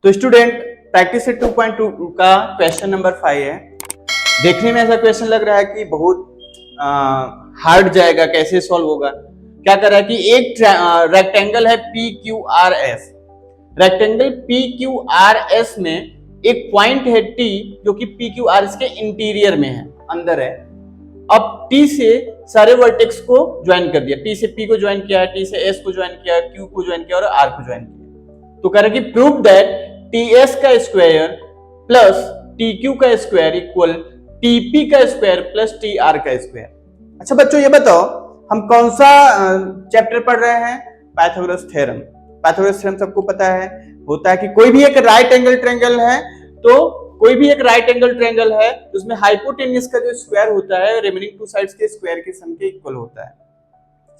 तो student practice set 2.2 का question number 5 है। देखने में ऐसा क्वेश्चन लग रहा है कि बहुत हार्ड जाएगा, कैसे सॉल्व होगा। क्या कर रहा है कि एक रेक्टेंगल है P Q R S. Rectangle P Q R S में एक पॉइंट है टी जो कि पी क्यू आर एस के इंटीरियर में है, अंदर है। अब टी से सारे वर्टेक्स को ज्वाइन कर दिया, टी से पी को ज्वाइन किया, टी से एस को ज्वाइन किया, क्यू को ज्वाइन किया और आर को ज्वाइन किया। तो कह रहा है कि प्रूव दैट टी एस का स्क्वायर प्लस टी क्यू का स्क्वायर इक्वल टी पी का स्क्वायर प्लस टी आर का स्क्वायर। अच्छा बच्चों ये बताओ हम कौन सा चैप्टर पढ़ रहे हैं? Pythagoras theorem. पाइथागोरस थ्योरम सबको पता है, होता है कि कोई भी एक राइट एंगल ट्रायंगल है, तो कोई भी एक राइट एंगल ट्रायंगल है उसमें हाइपोटेन्यूज का जो स्क्वायर होता है रिमेनिंग टू साइड्स के स्क्वायर के सम के इक्वल होता है,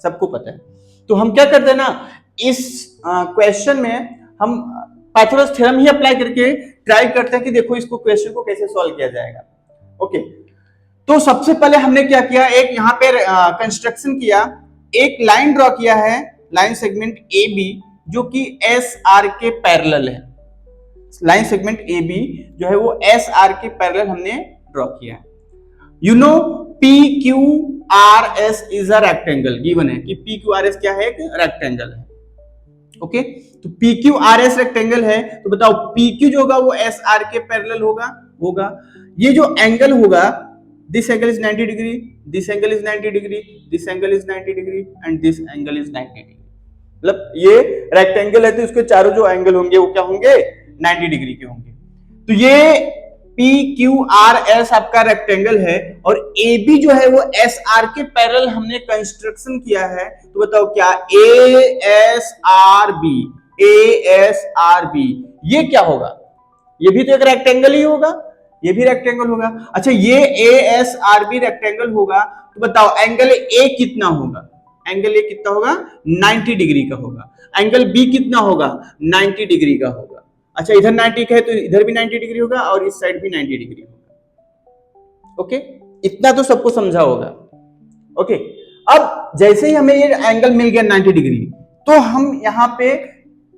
सबको पता है। तो हम क्या करते हैं ना, इस क्वेश्चन में हम पाइथागोरस थ्योरम ही अप्लाई करके ट्राई करते हैं कि देखो इसको क्वेश्चन को कैसे सॉल्व किया जाएगा। ओके, तो सबसे पहले हमने क्या किया, एक यहाँ पे कंस्ट्रक्शन किया, एक लाइन ड्रॉ किया है, लाइन सेगमेंट ए बी जो कि एस आर के पैरेलल है। लाइन सेगमेंट ए बी जो है वो एस आर के पैरेलल हमने ड्रॉ किया है। You know P Q R S is a rectangle, given है कि पी क्यू आर एस क्या है, एक रेक्टेंगल है। ओके, तो P Q R S rectangle है, तो बताओ पी क्यू जो होगा वो एस आर के पैरेलल होगा। ये जो एंगल होगा, this angle is 90 degree, this angle is 90 degree, this angle is 90 degree and this angle is 90 degree. मतलब ये रेक्टेंगल है तो इसके चारों जो एंगल होंगे वो क्या होंगे, 90 डिग्री के होंगे। तो ये पी क्यू आर एस आपका रेक्टेंगल है और ए बी जो है वो एस आर के पैरेलल हमने कंस्ट्रक्शन किया है। तो बताओ क्या A S R B, A S R B ये क्या होगा? ये भी तो एक रेक्टेंगल ही होगा, ये भी रेक्टेंगल होगा। अच्छा ये A S R B rectangle होगा, तो बताओ एंगल ए कितना होगा? एंगल ए कितना होगा? 90 डिग्री का होगा। एंगल बी कितना होगा? 90 डिग्री का होगा। अच्छा इधर 90 का है तो इधर भी 90 डिग्री होगा और इस साइड भी 90 डिग्री होगा। ओके, इतना तो सबको समझा होगा। ओके, अब जैसे ही हमें ये एंगल मिल गया 90 डिग्री, तो हम यहां पे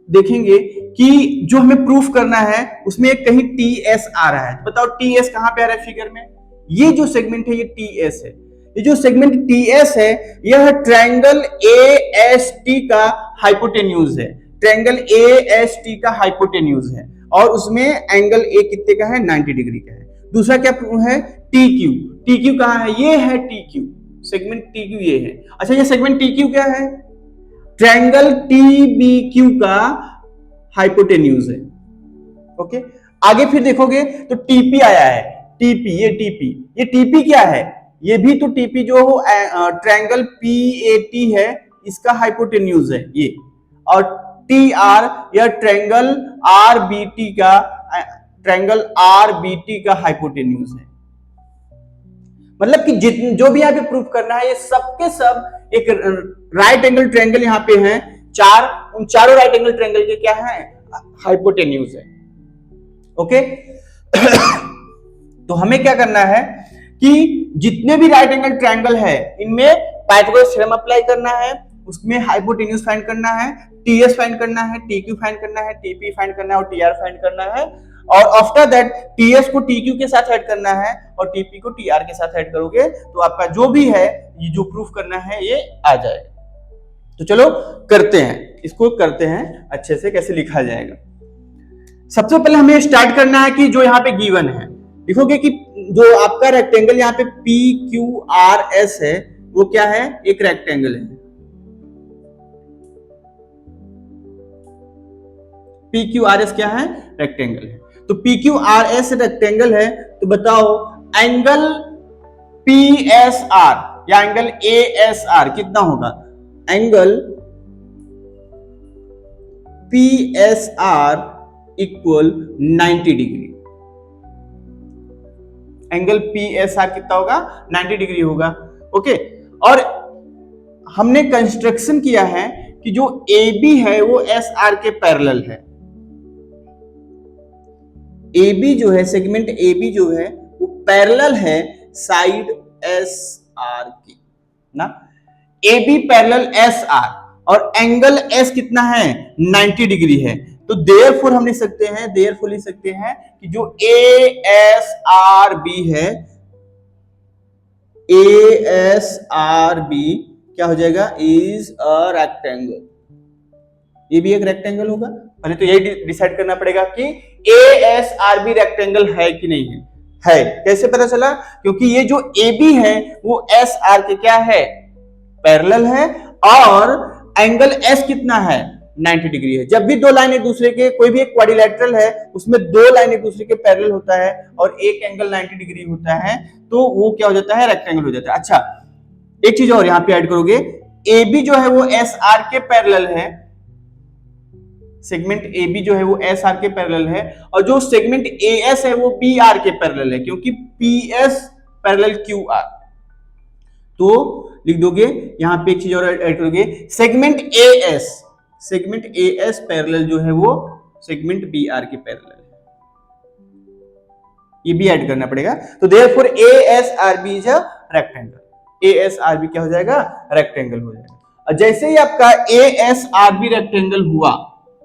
देखेंगे कि जो हमें प्रूफ करना है उसमें एक कहीं टी एस आ रहा है। तो बताओ टी एस कहां पे आ रहा है फिगर में? ये जो सेगमेंट है ये टी एस है। ये जो सेगमेंट टी एस है यह ट्रायंगल ए एस टी का हाइपोटेन्यूज है। ट्रायंगल ए एस टी का हाइपोटेन्यूज है और उसमें एंगल ए कितने का है? 90 डिग्री का है। दूसरा क्या है? T Q. टी क्यू कहां है? ये है T Q, segment T Q ये है। अच्छा ये सेगमेंट टी क्यू क्या है? ट्रायंगल टी बी क्यू का हाइपोटेन्यूज है। ओके, आगे फिर देखोगे तो टीपी आया है, टीपी, ये टीपी क्या है? ये भी तो टीपी जो ट्रायंगल पी ए टी है इसका हाइपोटेन्यूज है ये। और टी आर या ट्रायंगल आर बी टी का, ट्रायंगल आर बी टी का हाइपोटेन्यूज है। मतलब कि जो भी यहाँ पे प्रूफ करना है ये सबके सब एक राइट एंगल ट्रायंगल यहाँ पे हैं, उन चारों राइट एंगल ट्रायंगल के क्या है? हाइपोटेन्यूज है। ओके तो हमें क्या करना है कि जितने भी राइट एंगल ट्रायंगल है इनमें पाइथागोरस थ्योरम अप्लाई करना है, उसमें हाइपोटेन्यूज फाइंड करना है, टीएस फाइंड करना है, टीक्यू फाइंड करना है, टीपी फाइंड करना है और टीआर फाइंड करना है। और आफ्टर दैट टीएस को टीक्यू के साथ ऐड करना है और टीपी को टीआर के साथ ऐड करोगे तो आपका जो भी है ये जो प्रूफ करना है ये आ जाएगा। तो चलो करते हैं, इसको करते हैं अच्छे से कैसे लिखा जाएगा। सबसे पहले हमें स्टार्ट करना है कि जो यहाँ पे गिवन है, लिखोगे कि जो आपका रेक्टेंगल यहाँ पे पी क्यू आर एस है वो क्या है? एक रेक्टेंगल है। पी क्यू आर एस क्या है? रेक्टेंगल है। तो P Q R S rectangle है, तो बताओ एंगल पी एस आर या एंगल ए एस आर कितना होगा? Angle P S R equal 90 degree. Angle P S R कितना होगा? 90 डिग्री होगा। ओके, और हमने कंस्ट्रक्शन किया है कि जो ए बी है वो एस आर के पैरेलल है। ए बी जो है, सेगमेंट ए बी जो है वो पैरेलल है साइड एस आर की ना। A B parallel S R और एंगल एस कितना है? 90 डिग्री है। तो देयरफॉर हम लिख सकते हैं, देयरफॉर लिख सकते हैं कि जो ASRB है, ASRB क्या हो जाएगा, इज अ रेक्टेंगल। ये भी एक रेक्टेंगल होगा। पहले तो यही डिसाइड करना पड़ेगा कि ASRB रेक्टेंगल है कि नहीं है। कैसे पता चला? क्योंकि ये जो AB है वो SR के क्या है, पैरेलल है, और एंगल S कितना है, 90 डिग्री है। जब भी दो लाइन एक दूसरे के, कोई भी एक क्वाड्रिलेटरल है उसमें दो लाइन एक दूसरे के पैरेलल होता है और एक एंगल 90 डिग्री होता है, तो वो क्या हो जाता है, रेक्टेंगल हो जाता है। अच्छा, एक चीज और यहां पे ऐड करोगे, AB जो है वो SR के पैरेलल है, सेगमेंट AB जो है वो SR के पैरेलल है, और जो सेगमेंट AS है वो PR के पैरेलल है, क्योंकि PS पैरेलल QR। तो लिख दोगे यहां पे, एक चीज और ऐड करोगे, सेगमेंट AS पैरेलल जो है वो सेगमेंट BR के पैरेलल है, ये भी ऐड करना पड़ेगा। तो therefore ASRB is a rectangle, ASRB क्या हो जाएगा, रेक्टेंगल हो जाएगा। और जैसे ही आपका ASRB रेक्टेंगल हुआ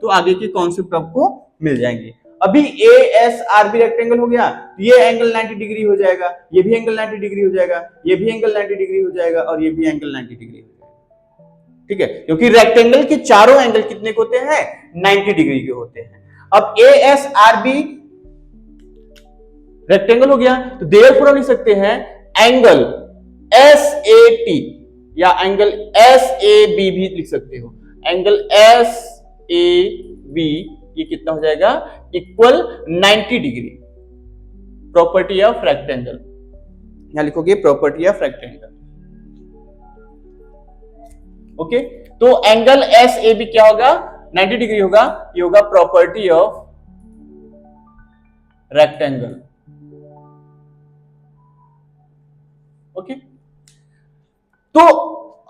तो आगे के कॉन्सेप्ट आपको मिल जाएंगे। अभी ASRB रेक्टेंगल हो गया, ये एंगल 90 डिग्री हो जाएगा, ये भी एंगल 90 डिग्री हो जाएगा, ये भी एंगल 90 डिग्री हो जाएगा, और ये भी एंगल 90 डिग्री हो जाएगा। ठीक है, क्योंकि रेक्टेंगल के चारों एंगल कितने के होते हैं, 90 डिग्री के होते हैं। अब ASRB रेक्टेंगल हो गया, तो देयरफॉर हम लिख सकते हैं एंगल SAT या एंगल SAB भी लिख सकते हो। एंगल SAB ये कितना हो जाएगा, equal 90 degree. Property of rectangle, यहां लिखोगे प्रॉपर्टी ऑफ रेक्टेंगल। ओके, तो एंगल SAB क्या होगा, 90 डिग्री होगा, ये होगा प्रॉपर्टी ऑफ रेक्टेंगल। ओके, तो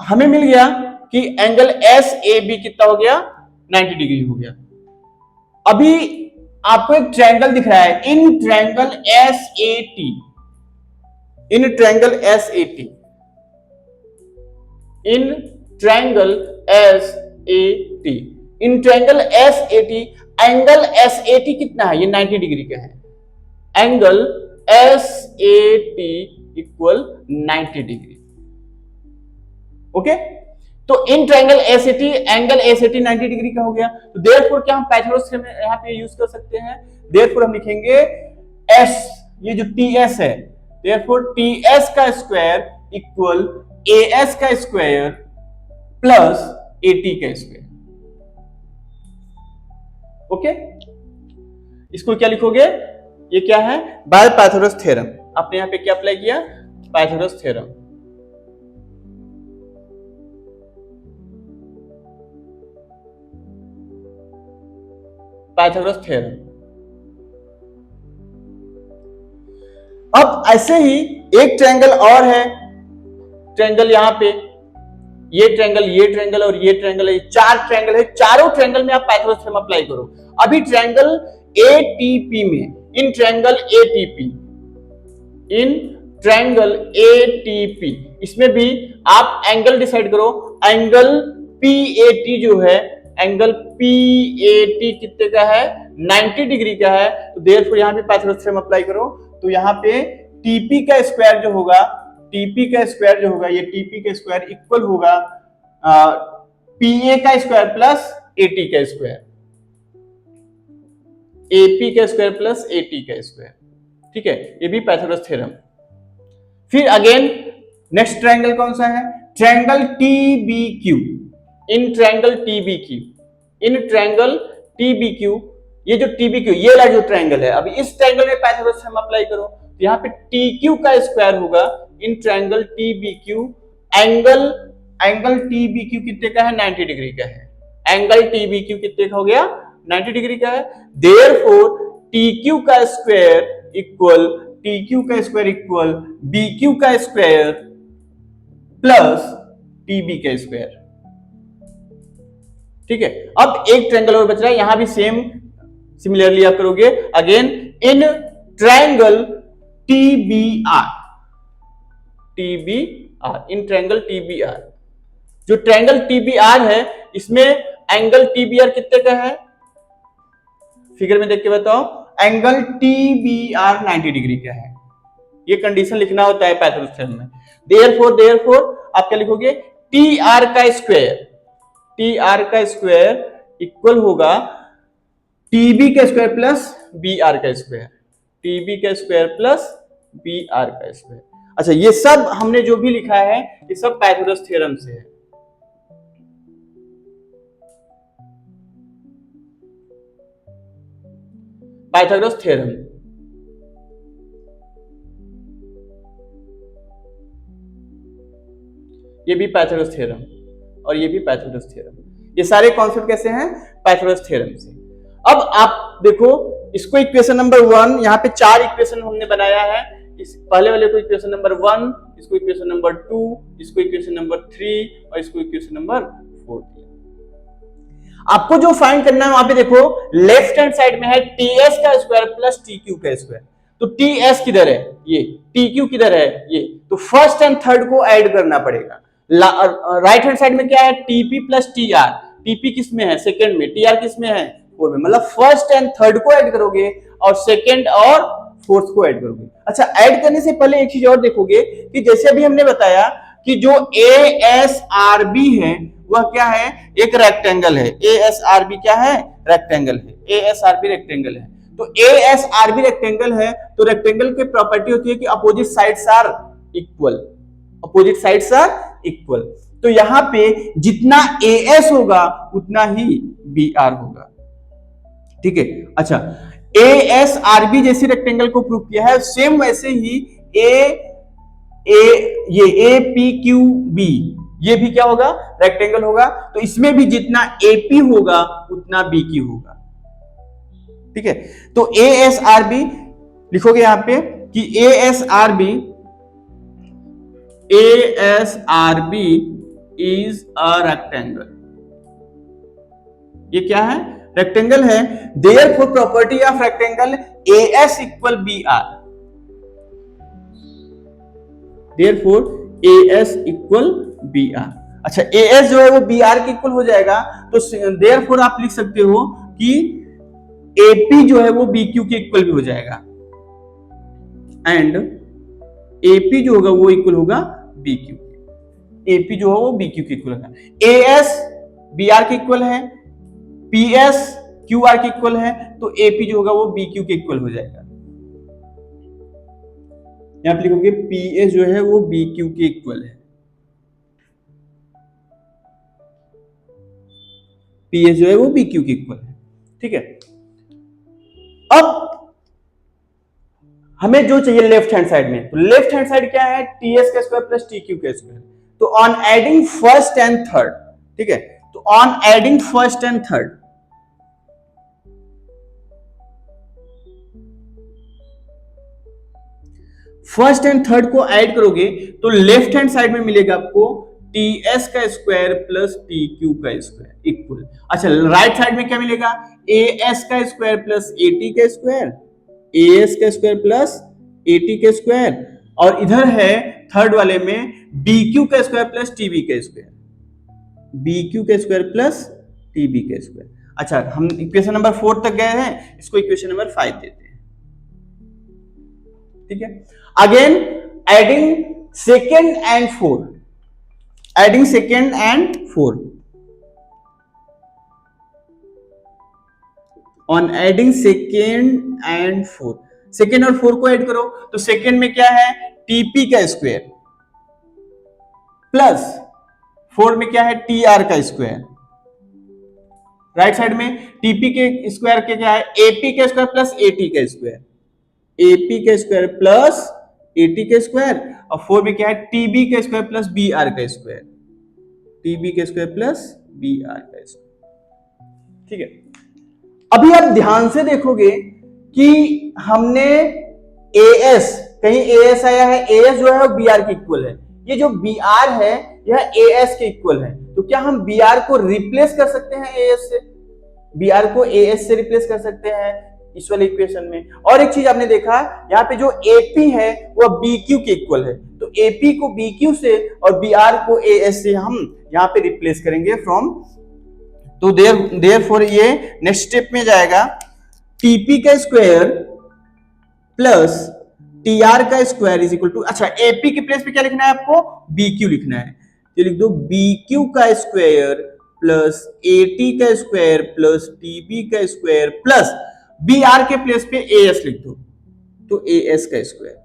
हमें मिल गया कि एंगल SAB कितना हो गया, 90 डिग्री हो गया। अभी आपको एक ट्रायंगल दिख रहा है, in triangle SAT, in triangle SAT, in triangle SAT, in triangle SAT, angle SAT कितना है, ये 90 डिग्री का है। Angle SAT equal 90 degree. Okay, तो in triangle SAT, angle SAT 90 degree का हो गया। तो देयरफॉर क्या हम पाइथागोरस थ्योरम यहां पे यूज कर सकते हैं, देयरफॉर हम लिखेंगे S, ये जो TS है, देयरफॉर TS का स्क्वायर इक्वल AS का स्क्वायर प्लस AT का स्क्वायर। ओके, इसको क्या लिखोगे, ये क्या है, बाय पाइथागोरस थ्योरम। आपने यहां पे क्या अप्लाई किया, पाइथागोरस थ्योरम। Pythagoras theorem. अब ऐसे ही एक ट्रायंगल और है, ट्रायंगल यहां पे, ये ट्रायंगल और ये ट्रायंगल है, चार ट्रायंगल है, चारों ट्रायंगल में आप पाइथागोरस थ्योरम अप्लाई करो। अभी ट्रायंगल ATP में, in triangle ATP, in triangle ATP, इसमें भी आप एंगल डिसाइड करो। एंगल PAT जो है, एंगल PAT कितने का है, 90 डिग्री का है। तो देयरफॉर यहां पे पाइथागोरस थ्योरम अप्लाई करो। तो यहां पे TP का स्क्वायर जो होगा, TP का स्क्वायर जो होगा, ये TP का स्क्वायर इक्वल होगा PA का स्क्वायर प्लस AT का स्क्वायर, AP का स्क्वायर प्लस AT का स्क्वायर। ठीक है, ये भी पाइथागोरस थ्योरम। फिर अगेन नेक्स्ट ट्रायंगल कौन सा है, triangle TBQ, in triangle TBQ, in triangle TBQ, ये जो TBQ, ये वाला जो ट्रायंगल है, अभी इस ट्रायंगल में पाइथागोरस थ्योरम अप्लाई करो। तो यहाँ पे TQ का स्क्वायर होगा in triangle TBQ, angle TBQ कितने का है, 90 डिग्री का है। एंगल TBQ कितने का हो गया, 90 डिग्री का है। देयरफॉर TQ का स्क्वायर इक्वल BQ का स्क्वायर प्लस TB का स्क्वायर। ठीक है, अब एक ट्रायंगल और बच रहा है, यहां भी सेम सिमिलरली आप करोगे। Again in triangle TBR, in triangle TBR, जो ट्रायंगल TBR है इसमें एंगल TBR कितने का है, फिगर में देख के बताओ एंगल TBR 90 डिग्री क्या है। ये कंडीशन लिखना होता है पाइथागोरस थ्योरम में। देयरफॉर आप क्या लिखोगे, TR का स्क्वायर इक्वल होगा TB का स्क्वायर प्लस BR का स्क्वायर, TB का स्क्वायर प्लस BR का स्क्वायर। अच्छा, ये सब हमने जो भी लिखा है ये सब पाइथागोरस थ्योरम से है। पाइथागोरस थ्योरम, ये भी पाइथागोरस थ्योरम और ये भी पाइथागोरस थ्योरम। ये सारे कॉन्सेप्ट कैसे हैं, पाइथागोरस थ्योरम से। अब आप देखो इसको इक्वेशन नंबर 1, यहाँ पे 4 इक्वेशन हमने बनाया है। इस पहले वाले को इक्वेशन नंबर 1, इसको इक्वेशन नंबर 2, इसको इक्वेशन नंबर 3 और इसको इक्वेशन नंबर 4 दिया। आपको जो फाइंड करना है वहां पे देखो लेफ्ट हैंड साइड में है TS का स्क्वायर प्लस TQ का स्क्वायर। तो TS किधर है, ये TQ किधर है, ये। तो फर्स्ट एंड थर्ड को ऐड करना पड़ेगा। राइट हैंड साइड में क्या है, TP प्लस TR। TP किस में है, सेकंड में, TR किस में है, फोर्थ में। मतलब फर्स्ट एंड थर्ड को ऐड करोगे और सेकंड और फोर्थ को ऐड करोगे। अच्छा, ऐड करने से पहले एक चीज और देखोगे कि जैसे अभी हमने बताया कि जो ASRB है वह क्या है, एक रेक्टेंगल है। ASRB क्या है, रेक्टेंगल है। ASRB रेक्टेंगल है। तो ASRB रेक्टेंगल है तो रेक्टेंगल की प्रॉपर्टी होती है कि opposite sides are equal. Opposite sides are equal. तो यहां पे जितना AS होगा उतना ही BR होगा। ठीक है। अच्छा, ASRB जैसी रेक्टेंगल को प्रूव किया है, सेम वैसे ही ये APQB ये भी क्या होगा, रेक्टेंगल होगा। तो इसमें भी जितना AP होगा उतना BQ होगा। ठीक है। तो ASRB लिखोगे यहां पे कि ASRB इज अ रेक्टेंगल। ये क्या है, रेक्टेंगल है। Therefore property of rectangle AS equal BR। Therefore AS equal BR। अच्छा, AS जो है वो BR के इक्वल हो जाएगा। तो देयरफॉर आप लिख सकते हो कि AP जो है वो BQ के इक्वल भी हो जाएगा एंड AP जो होगा वो इक्वल होगा BQ। AP जो है वो BQ के इक्वल होगा। AS BR के इक्वल है, PS QR के इक्वल है, तो AP जो होगा वो BQ के इक्वल हो जाएगा। यहां पे लिखोगे PS जो है वो BQ के इक्वल है। PS जो है वो BQ के इक्वल है। ठीक है। अब हमें जो चाहिए लेफ्ट हैंड साइड में, तो लेफ्ट हैंड साइड क्या है, TS का स्क्वायर प्लस TQ का स्क्वायर। तो on adding first and third, ठीक है, तो on adding first and third, first and third को ऐड करोगे तो लेफ्ट हैंड साइड में मिलेगा आपको TS का स्क्वायर प्लस TQ का स्क्वायर इक्वल। अच्छा, राइट साइड में क्या मिलेगा, AS का स्क्वायर प्लस AT का स्क्वायर, AS का स्क्वायर प्लस AT का स्क्वायर, और इधर है थर्ड वाले में BQ का स्क्वायर प्लस TB का स्क्वायर, BQ का स्क्वायर प्लस TB का स्क्वायर। अच्छा, हम इक्वेशन नंबर 4 तक गए हैं, इसको इक्वेशन नंबर 5 देते हैं। ठीक है। Again adding second and fourth, adding second and fourth, on adding second and fourth, second और फोर्थ को ऐड करो तो सेकेंड में क्या है, TP का स्क्वायर प्लस फोर्थ में क्या है, TR का स्क्वायर। राइट साइड में TP के स्क्वायर के क्या है, AP का स्क्वायर प्लस AT का स्क्वायर, AP का स्क्वायर प्लस AT का स्क्वायर, और 4 में क्या है, TB का स्क्वायर प्लस BR का स्क्वायर, TB का स्क्वायर प्लस BR का स्क्वायर। ठीक है। अभी आप ध्यान से देखोगे कि हमने AS, कहीं AS आया है, AS जो है वो BR के इक्वल है। ये जो BR है यह AS के इक्वल है। तो क्या हम BR को रिप्लेस कर सकते हैं AS से, BR को AS से रिप्लेस कर सकते हैं इस वाले इक्वेशन में। और एक चीज आपने देखा, यहाँ पे जो AP है वो BQ के इक्वल है, तो AP को BQ से और BR को AS से हम यहाँ पे रिप्लेस करेंगे फ्रॉम। तो देयरफॉर ये नेक्स्ट स्टेप में जाएगा टीपी का स्क्वायर प्लस टी आर का स्क्वायर इज इक्वल टू, अच्छा एपी के प्लेस पे क्या लिखना है आपको, बी क्यू लिखना है, तो लिख दो बी क्यू का स्क्वायर प्लस एटी का स्क्वायर प्लस टीबी का स्क्वायर प्लस बी आर के प्लेस पे ए एस लिख दो, तो ए एस का स्क्वायर।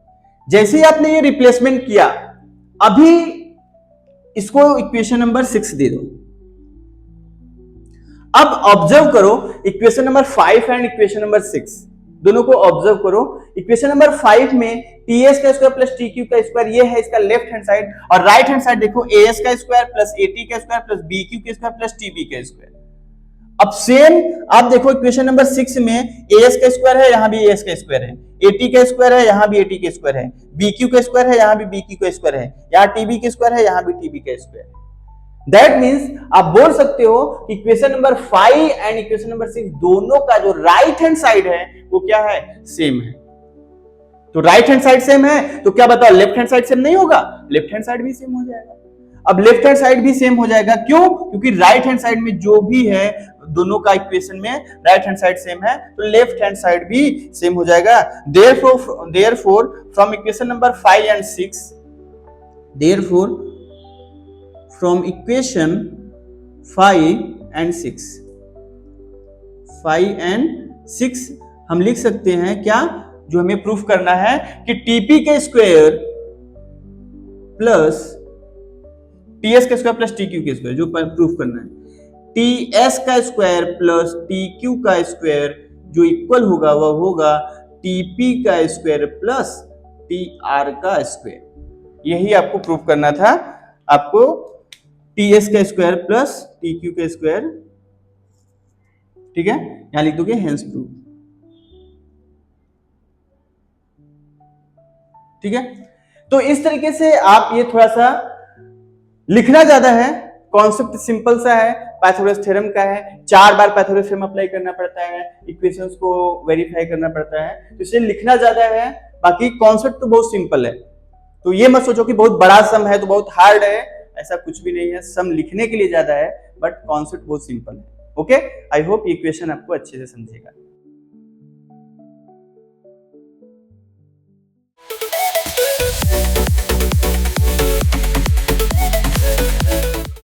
जैसे ही आपने ये रिप्लेसमेंट किया, अभी इसको इक्वेशन नंबर 6 दे दो। अब ऑब्जर्व करो equation number 5 and equation number 6 दोनों को ऑब्जर्व करो। इक्वेशन नंबर 5 में टी एस का स्क्वायर प्लस टी क्यू का स्क्वायर, ये है इसका लेफ्ट हैंड साइड, और राइट हैंड साइड देखो ए एस का स्क्वायर प्लस ए टी का स्क्वायर प्लस बी क्यू का स्क्वायर प्लस टी बी का स्क्वायर। अब सेम आप देखो इक्वेशन नंबर 6 में ए एस का स्क्वायर है, यहां भी ए एस का स्क्वायर है, ए टी का स्क्वायर है, यहां भी ए टी का स्क्वायर है, बी क्यू का स्क्वायर है, यहां भी बी क्यू का स्क्वायर है, यहां टीबी का स्क्वायर है, यहां भी टीबी का स्क्वायर है। दैट मीन्स आप बोल सकते हो कि equation number 5 and equation number 6 दोनों का जो राइट हैंड साइड है वो क्या है, सेम है। तो राइट हैंड साइड सेम है, तो क्या बताओ लेफ्ट हैंड साइड सेम नहीं होगा, लेफ्ट हैंड साइड भी सेम हो जाएगा। अब लेफ्ट हैंड साइड भी सेम हो जाएगा, क्यों, क्योंकि राइट हैंड साइड में जो भी है दोनों का इक्वेशन में राइट हैंड साइड सेम है, तो लेफ्ट हैंड साइड भी सेम हो जाएगा। Therefore from equation number 5 and 6, therefore from equation 5 and 6 हम लिख सकते हैं क्या, जो हमें प्रूफ करना है कि टीपी का स्क्वायर प्लस टीएस का स्क्वायर प्लस टीक्यू का स्क्वायर, जो प्रूफ करना है, टीएस का स्क्वायर प्लस टीक्यू का स्क्वायर जो इक्वल होगा वह होगा टीपी का स्क्वायर प्लस टीआर का स्क्वायर। यही आपको प्रूफ करना था, आपको टीएस का स्क्वायर प्लस टीक्यू का स्क्वायर, ठीक है, यहां लिख दोगे हेंस प्रूफ, ठीक है। तो इस तरीके से आप ये थोड़ा सा लिखना ज्यादा है, कॉन्सेप्ट सिंपल सा है, पाइथागोरस थ्योरम का है, 4 बार पाइथागोरस थ्योरम अप्लाई करना पड़ता है, इक्वेशंस को वेरीफाई करना पड़ता है, तो इसलिए लिखना ज्यादा है, बाकी कॉन्सेप्ट तो बहुत सिंपल है। तो ये मत सोचो कि बहुत बड़ा सम है तो बहुत हार्ड है, ऐसा कुछ भी नहीं है, सम लिखने के लिए ज्यादा है बट कॉन्सेप्ट बहुत सिंपल है। ओके, आई होप ये क्वेश्चन आपको अच्छे से समझेगा।